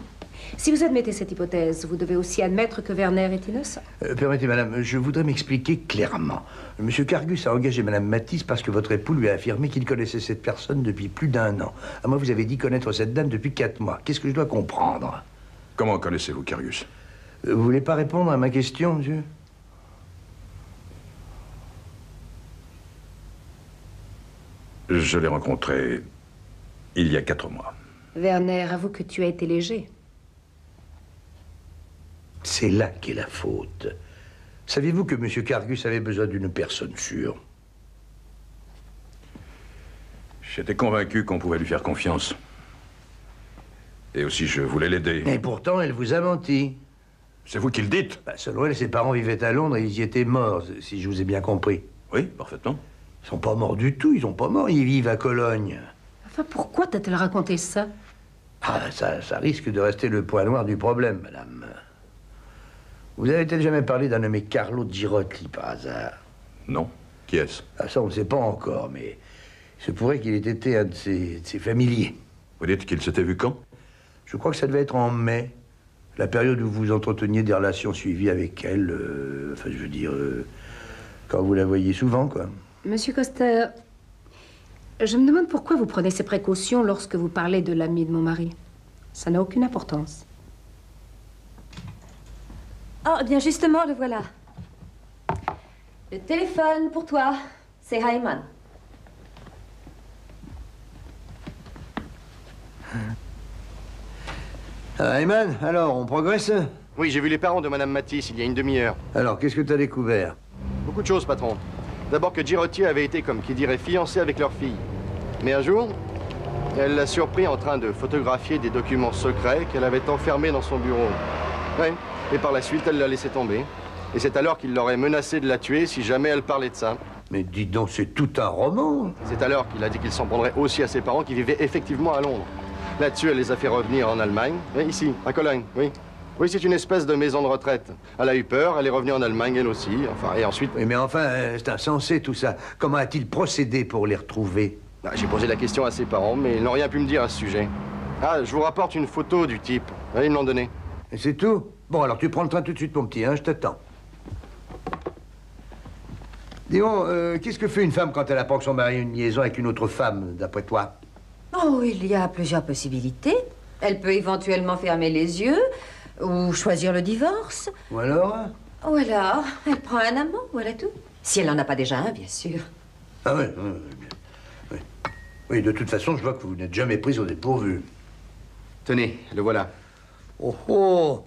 Si vous admettez cette hypothèse, vous devez aussi admettre que Werner est innocent. Permettez, madame, je voudrais m'expliquer clairement. Monsieur Cargus a engagé madame Matisse parce que votre époux lui a affirmé qu'il connaissait cette personne depuis plus d'1 an. À moi, vous avez dit connaître cette dame depuis 4 mois. Qu'est-ce que je dois comprendre? Comment connaissez-vous Cargus? Vous voulez pas répondre à ma question, monsieur? Je l'ai rencontré il y a 4 mois. Werner avoue que tu as été léger. C'est là qu'est la faute. Saviez-vous que monsieur Cargus avait besoin d'une personne sûre? J'étais convaincu qu'on pouvait lui faire confiance. Et aussi, je voulais l'aider. Et pourtant, elle vous a menti. C'est vous qui le dites? Selon elle, ses parents vivaient à Londres et ils y étaient morts, si je vous ai bien compris. Oui, parfaitement. Ils sont pas morts du tout, ils sont pas morts, ils vivent à Cologne. Enfin, pourquoi t'a-t-elle raconté ça? Ça risque de rester le point noir du problème, madame. Vous avez-elle jamais parlé d'un nommé Carlo Girotti, par hasard? Non. Qui est-ce? Ça, on ne sait pas encore, mais il se pourrait qu'il ait été un de ses familiers. Vous dites qu'il s'était vu quand? Je crois que ça devait être en mai, la période où vous entreteniez des relations suivies avec elle, enfin, je veux dire, quand vous la voyez souvent, quoi. Monsieur Coster, je me demande pourquoi vous prenez ces précautions lorsque vous parlez de l'ami de mon mari. Ça n'a aucune importance. Oh, bien justement, le voilà. Le téléphone pour toi, c'est Hyman. Hyman, alors, on progresse? Oui, j'ai vu les parents de Madame Matisse il y a une demi-heure. Alors, qu'est-ce que tu as découvert? Beaucoup de choses, patron. D'abord que Girotti avait été, comme qui dirait, fiancé avec leur fille. Mais un jour, elle l'a surpris en train de photographier des documents secrets qu'elle avait enfermés dans son bureau. Oui, et par la suite, elle l'a laissé tomber. Et c'est alors qu'il l'aurait menacé de la tuer si jamais elle parlait de ça. Mais dis donc, c'est tout un roman. C'est alors qu'il a dit qu'il s'en prendrait aussi à ses parents qui vivaient effectivement à Londres. Là-dessus, elle les a fait revenir en Allemagne. Et ici, à Cologne, oui. Oui, c'est une espèce de maison de retraite. Elle a eu peur, elle est revenue en Allemagne, elle aussi. Enfin, et ensuite... Oui, mais enfin, c'est insensé tout ça. Comment a-t-il procédé pour les retrouver? J'ai posé la question à ses parents, mais ils n'ont rien pu me dire à ce sujet. Ah, je vous rapporte une photo du type. Ils me l'ont donné. Et c'est tout? Bon, alors tu prends le train tout de suite, mon petit, hein, je t'attends. Dis-moi, qu'est-ce que fait une femme quand elle apprend que son mari a une liaison avec une autre femme, d'après toi? Oh, il y a plusieurs possibilités. Elle peut éventuellement fermer les yeux, ou choisir le divorce. Ou alors? Ou alors, elle prend un amant, voilà tout. Si elle n'en a pas déjà un, bien sûr. Ah oui, oui. Oui, de toute façon, je vois que vous n'êtes jamais prise au dépourvu. Tenez, le voilà. Oh, oh!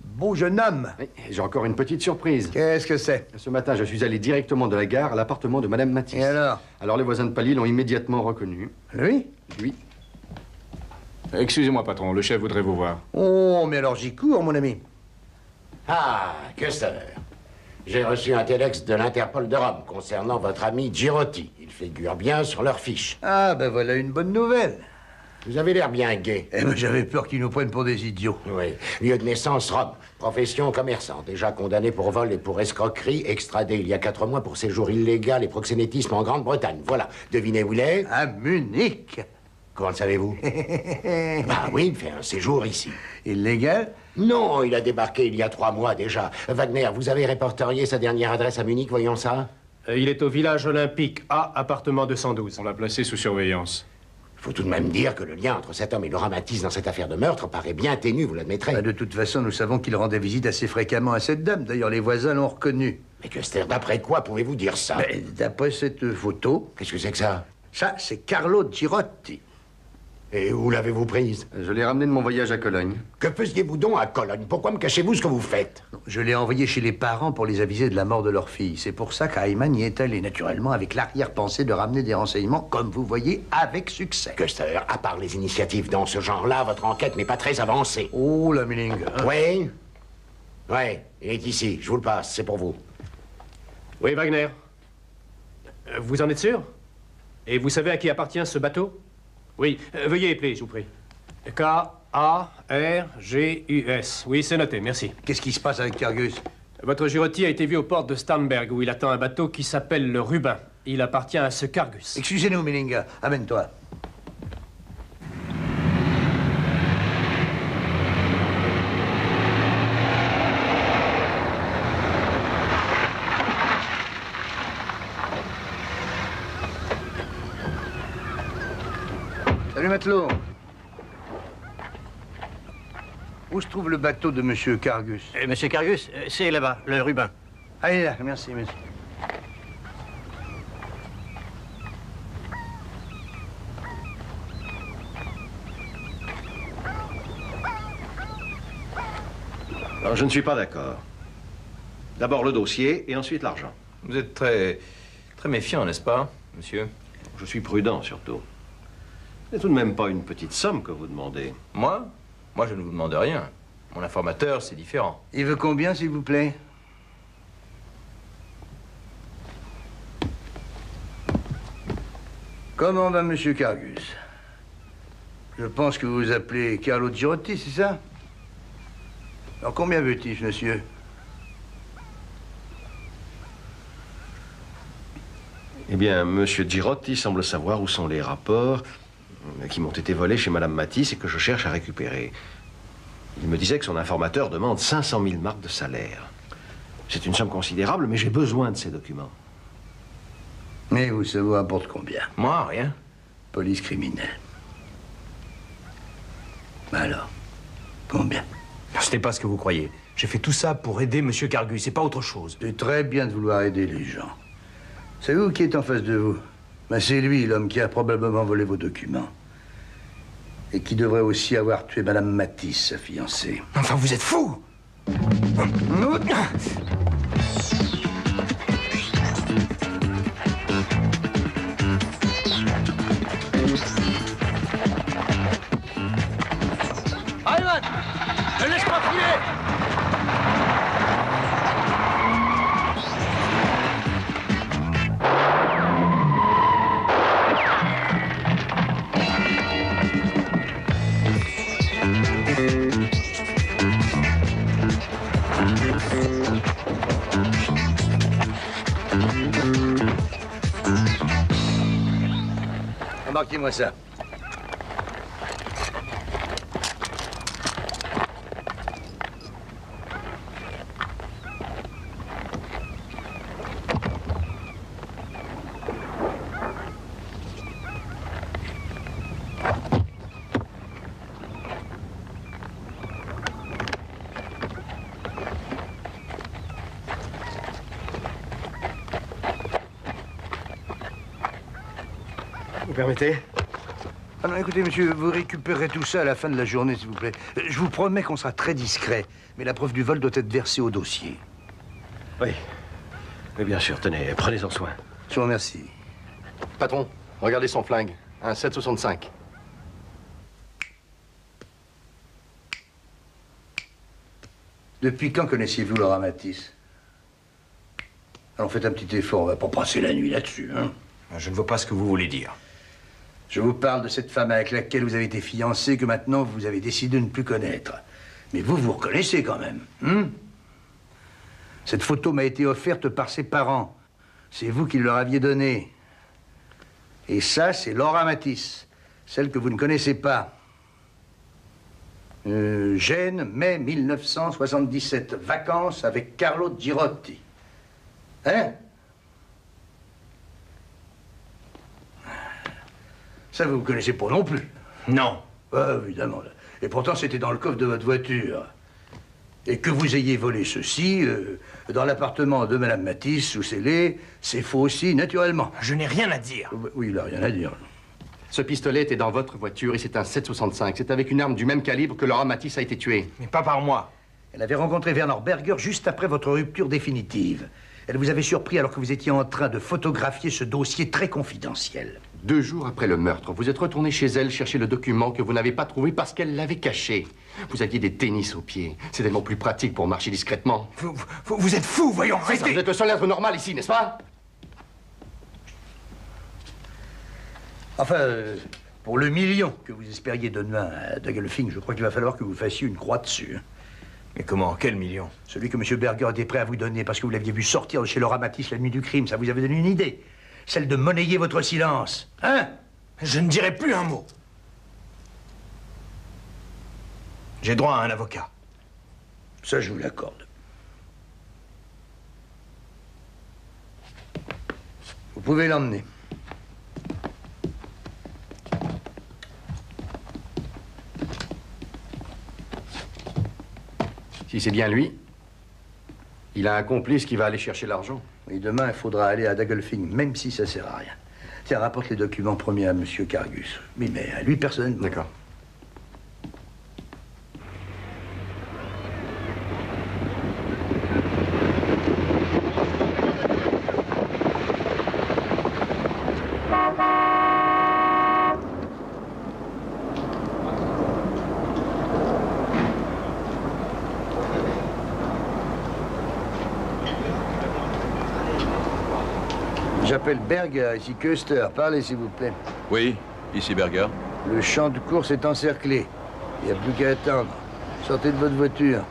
Beau jeune homme. Oui, j'ai encore une petite surprise. Qu'est-ce que c'est? Ce matin, je suis allé directement de la gare à l'appartement de Madame Matisse. Et alors? Alors, les voisins de Pally l'ont immédiatement reconnu. Lui? Lui. Excusez-moi, patron, le chef voudrait vous voir. Oh, mais alors j'y cours, mon ami. Ah, Custer. J'ai reçu un téléx de l'Interpol de Rome concernant votre ami Girotti. Il figure bien sur leur fiche. Ah, ben voilà une bonne nouvelle. Vous avez l'air bien gai. Eh ben, j'avais peur qu'ils nous prennent pour des idiots. Oui. Lieu de naissance, Rome. Profession commerçant. Déjà condamné pour vol et pour escroquerie. Extradé il y a 4 mois pour séjour illégal et proxénétisme en Grande-Bretagne. Voilà. Devinez où il est? À Munich. Comment le savez-vous? Bah oui, il fait un séjour ici. Illégal? Non, il a débarqué il y a 3 mois déjà. Wagner, vous avez répertorié sa dernière adresse à Munich, voyons ça? Il est au village olympique, A, appartement 212. On l'a placé sous surveillance. Il faut tout de même dire que le lien entre cet homme et Laura Matisse dans cette affaire de meurtre paraît bien ténu, vous l'admettrez. Bah, de toute façon, nous savons qu'il rendait visite assez fréquemment à cette dame. D'ailleurs, les voisins l'ont reconnu. Mais Custer, d'après quoi pouvez-vous dire ça? D'après cette photo... Qu'est-ce que c'est que ça? Ça, c'est Carlo Girotti. Et où l'avez-vous prise? Je l'ai ramené de mon voyage à Cologne. Que faisiez-vous donc à Cologne? Pourquoi me cachez-vous ce que vous faites? Je l'ai envoyé chez les parents pour les aviser de la mort de leur fille. C'est pour ça qu'Ayman y est allé, naturellement, avec l'arrière-pensée de ramener des renseignements, comme vous voyez, avec succès. Custer, à part les initiatives dans ce genre-là, votre enquête n'est pas très avancée. Oh, la Milling. Oui? Oui, il est ici. Je vous le passe, c'est pour vous. Oui, Wagner. Vous en êtes sûr? Et vous savez à qui appartient ce bateau? Oui, veuillez épeler, je vous prie. K-A-R-G-U-S. Oui, c'est noté, merci. Qu'est-ce qui se passe avec Cargus? Votre Girotti a été vu aux portes de Starnberg, où il attend un bateau qui s'appelle le Rubin. Il appartient à ce Cargus. Excusez-nous, Milling. Amène-toi. Salut, matelot. Où se trouve le bateau de Monsieur Cargus? Monsieur Cargus, c'est là-bas, le Rubin. Allez, là, merci, monsieur. Alors, je ne suis pas d'accord. D'abord le dossier et ensuite l'argent. Vous êtes très méfiant, n'est-ce pas, monsieur? Je suis prudent, surtout. Ce n'est tout de même pas une petite somme que vous demandez. Moi, je ne vous demande rien. Mon informateur, c'est différent. Il veut combien, s'il vous plaît? Comment va Monsieur Cargus? Je pense que vous vous appelez Carlo Girotti, c'est ça? Alors combien veut-il, monsieur? Eh bien, Monsieur Girotti semble savoir où sont les rapports qui m'ont été volés chez Madame Matisse et que je cherche à récupérer. Il me disait que son informateur demande 500 000 marks de salaire. C'est une somme considérable, mais j'ai besoin de ces documents. Mais vous, ça vous rapporte combien? Moi, rien. Police criminelle. Alors, combien? Ce n'est pas ce que vous croyez. J'ai fait tout ça pour aider Monsieur Cargus, c'est pas autre chose. C'est très bien de vouloir aider les gens. Savez-vous qui est en face de vous? Ben, c'est lui, l'homme qui a probablement volé vos documents. Et qui devrait aussi avoir tué Madame Matisse, sa fiancée. Enfin, vous êtes fou! Ayman! Ne laisse pas filer! Embarquez-moi ça. Vous permettez? Ah non, écoutez, monsieur, vous récupérez tout ça à la fin de la journée, s'il vous plaît. Je vous promets qu'on sera très discret, mais la preuve du vol doit être versée au dossier. Oui. Mais bien sûr, tenez, prenez-en soin. Je vous remercie. Patron, regardez son flingue. Un 7,65. Depuis quand connaissiez-vous Laura Matisse? Alors faites un petit effort, on va pas passer la nuit là-dessus, hein? Je ne vois pas ce que vous voulez dire. Je vous parle de cette femme avec laquelle vous avez été fiancé, que maintenant vous avez décidé de ne plus connaître. Mais vous, vous reconnaissez quand même, hein? Cette photo m'a été offerte par ses parents. C'est vous qui leur aviez donnée. Et ça, c'est Laura Matisse, celle que vous ne connaissez pas. Gênes, mai 1977. Vacances avec Carlo Girotti. Hein? Ça, vous ne connaissez pas non plus. Non. Évidemment. Et pourtant, c'était dans le coffre de votre voiture. Et que vous ayez volé ceci dans l'appartement de Madame Matisse sous scellé, c'est faux aussi, naturellement. Je n'ai rien à dire. Oui, il n'a rien à dire. Ce pistolet était dans votre voiture et c'est un 7,65. C'est avec une arme du même calibre que Laura Matisse a été tuée. Mais pas par moi. Elle avait rencontré Werner Berger juste après votre rupture définitive. Elle vous avait surpris alors que vous étiez en train de photographier ce dossier très confidentiel. 2 jours après le meurtre, vous êtes retourné chez elle chercher le document que vous n'avez pas trouvé parce qu'elle l'avait caché. Vous aviez des tennis aux pieds. C'est tellement plus pratique pour marcher discrètement. Vous êtes fou, voyons, arrêtez. Vous êtes le seul être normal ici, n'est-ce pas? Enfin, pour le million que vous espériez demain à Dagelfing, je crois qu'il va falloir que vous fassiez une croix dessus. Mais comment? Quel million? Celui que M. Berger était prêt à vous donner parce que vous l'aviez vu sortir de chez Laura Matisse la nuit du crime. Ça vous avait donné une idée. Celle de monnayer votre silence. Hein? Je ne dirai plus un mot. J'ai droit à un avocat. Ça, je vous l'accorde. Vous pouvez l'emmener. Si c'est bien lui, il a un complice qui va aller chercher l'argent. Et demain, il faudra aller à Dagelfing, même si ça sert à rien. Tiens, rapporte les documents premiers à M. Cargus. Oui, mais à lui personnellement. D'accord. J'appelle Berger, ici Köster. Parlez, s'il vous plaît. Oui, ici Berger. Le champ de course est encerclé. Il n'y a plus qu'à attendre. Sortez de votre voiture.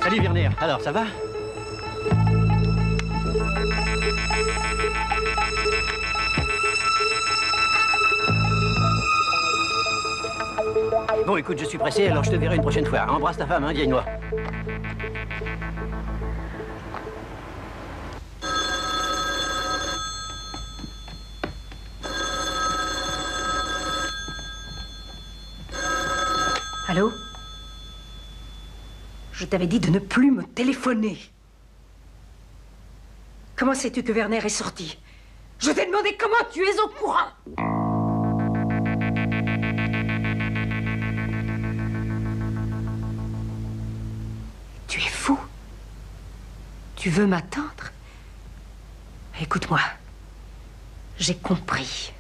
Salut Werner, alors ça va? Bon écoute, je suis pressé, alors je te verrai une prochaine fois. Embrasse ta femme, hein, vieille noix. Allô? Je t'avais dit de ne plus me téléphoner. Comment sais-tu que Werner est sorti? Je t'ai demandé comment tu es au courant. Tu es fou. Tu veux m'attendre? Écoute-moi. J'ai compris.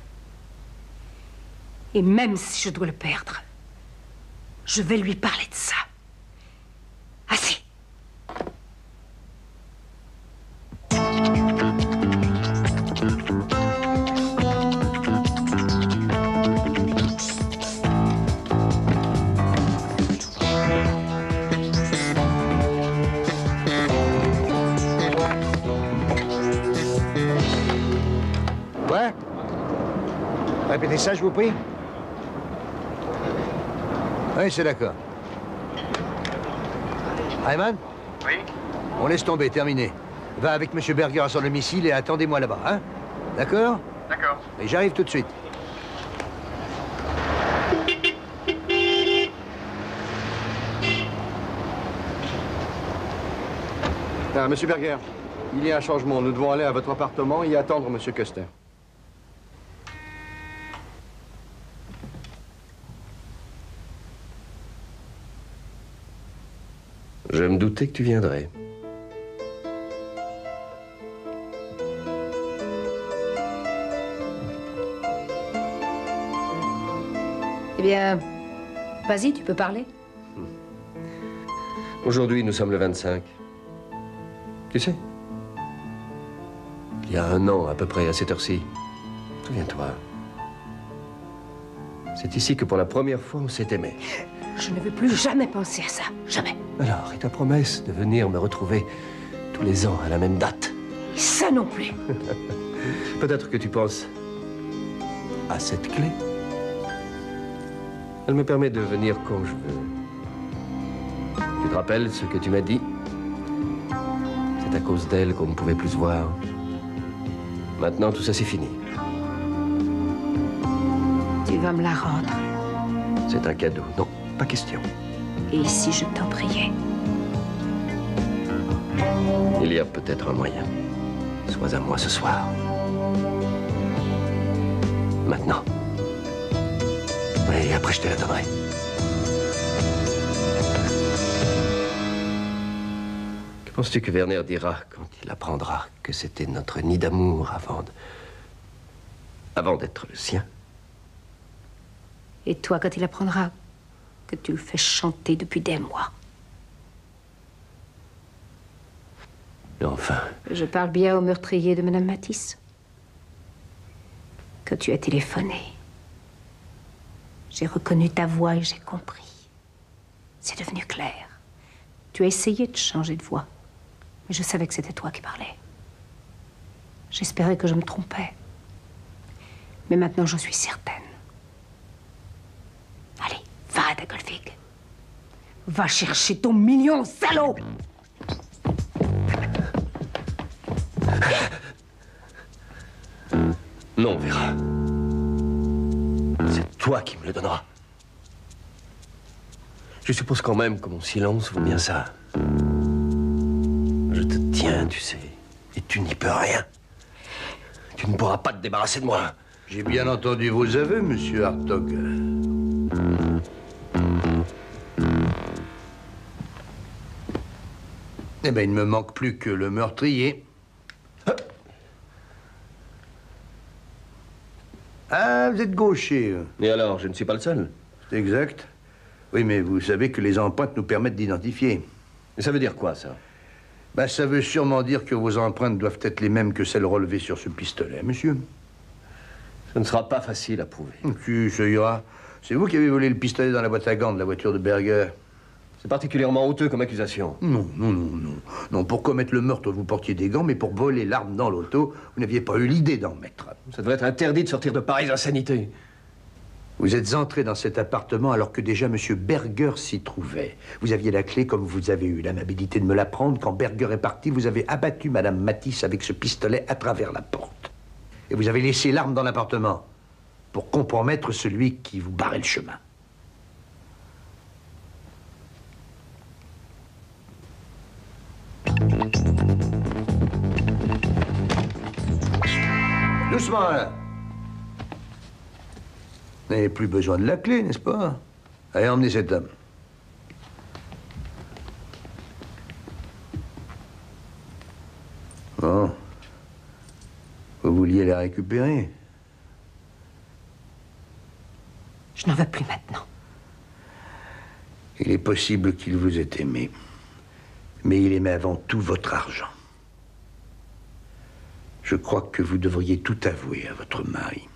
Et même si je dois le perdre, je vais lui parler de ça. Assez. Ouais? Répétez ça, je vous prie. Oui, c'est d'accord. Ayman? Oui? On laisse tomber, terminé. Va avec M. Berger à son domicile et attendez-moi là-bas, hein? D'accord? D'accord. Et j'arrive tout de suite. Ah, Monsieur Berger, il y a un changement. Nous devons aller à votre appartement et attendre Monsieur Custer. Je me doutais que tu viendrais. Eh bien, vas-y, tu peux parler. Aujourd'hui, nous sommes le 25. Tu sais, il y a 1 an, à peu près, à cette heure-ci, souviens-toi, c'est ici que pour la première fois, on s'est aimé. Je ne veux plus jamais penser à ça. Jamais. Alors, et ta promesse de venir me retrouver tous les ans à la même date? Et ça non plus. Peut-être que tu penses à cette clé. Elle me permet de venir quand je veux. Tu te rappelles ce que tu m'as dit? C'est à cause d'elle qu'on ne pouvait plus se voir. Maintenant, tout ça, c'est fini. Tu vas me la rendre. C'est un cadeau. Non, pas question. Et si je t'en priais? Il y a peut-être un moyen. Sois à moi ce soir. Maintenant. Et après, je te la donnerai. Que penses-tu que Werner dira quand il apprendra que c'était notre nid d'amour avant d'être le sien? Et toi, quand il apprendra que tu le fais chanter depuis des mois? Et enfin... Je parle bien au meurtrier de Madame Matisse. Quand tu as téléphoné, j'ai reconnu ta voix et j'ai compris. C'est devenu clair. Tu as essayé de changer de voix, mais je savais que c'était toi qui parlais. J'espérais que je me trompais. Mais maintenant, j'en suis certaine. Allez, va à Dagolvig. Va chercher ton million, salaud! Non, Vera. C'est toi qui me le donneras. Je suppose quand même que mon silence vaut bien ça. Je te tiens, tu sais, et tu n'y peux rien. Tu ne pourras pas te débarrasser de moi. J'ai bien entendu vos aveux, monsieur Hartog. Eh bien, il ne me manque plus que le meurtrier. Ah, vous êtes gaucher. Et alors, je ne suis pas le seul. C'est exact. Oui, mais vous savez que les empreintes nous permettent d'identifier. Et ça veut dire quoi, ça? Ben, ça veut sûrement dire que vos empreintes doivent être les mêmes que celles relevées sur ce pistolet, monsieur. Ce ne sera pas facile à prouver. Si, ça ira. C'est vous qui avez volé le pistolet dans la boîte à gants de la voiture de Berger. C'est particulièrement honteux comme accusation. Non. Non, pour commettre le meurtre, vous portiez des gants, mais pour voler l'arme dans l'auto, vous n'aviez pas eu l'idée d'en mettre. Ça devrait être interdit de sortir de pareilles insanités. Vous êtes entré dans cet appartement alors que déjà M. Berger s'y trouvait. Vous aviez la clé comme vous avez eu l'amabilité de me la prendre. Quand Berger est parti, vous avez abattu Madame Matisse avec ce pistolet à travers la porte. Et vous avez laissé l'arme dans l'appartement pour compromettre celui qui vous barrait le chemin. Doucement, là. Vous n'avez plus besoin de la clé, n'est-ce pas? Allez, emmenez cet homme. Bon. Vous vouliez la récupérer? Je n'en veux plus maintenant. Il est possible qu'il vous ait aimé. Mais il aimait avant tout votre argent. Je crois que vous devriez tout avouer à votre mari.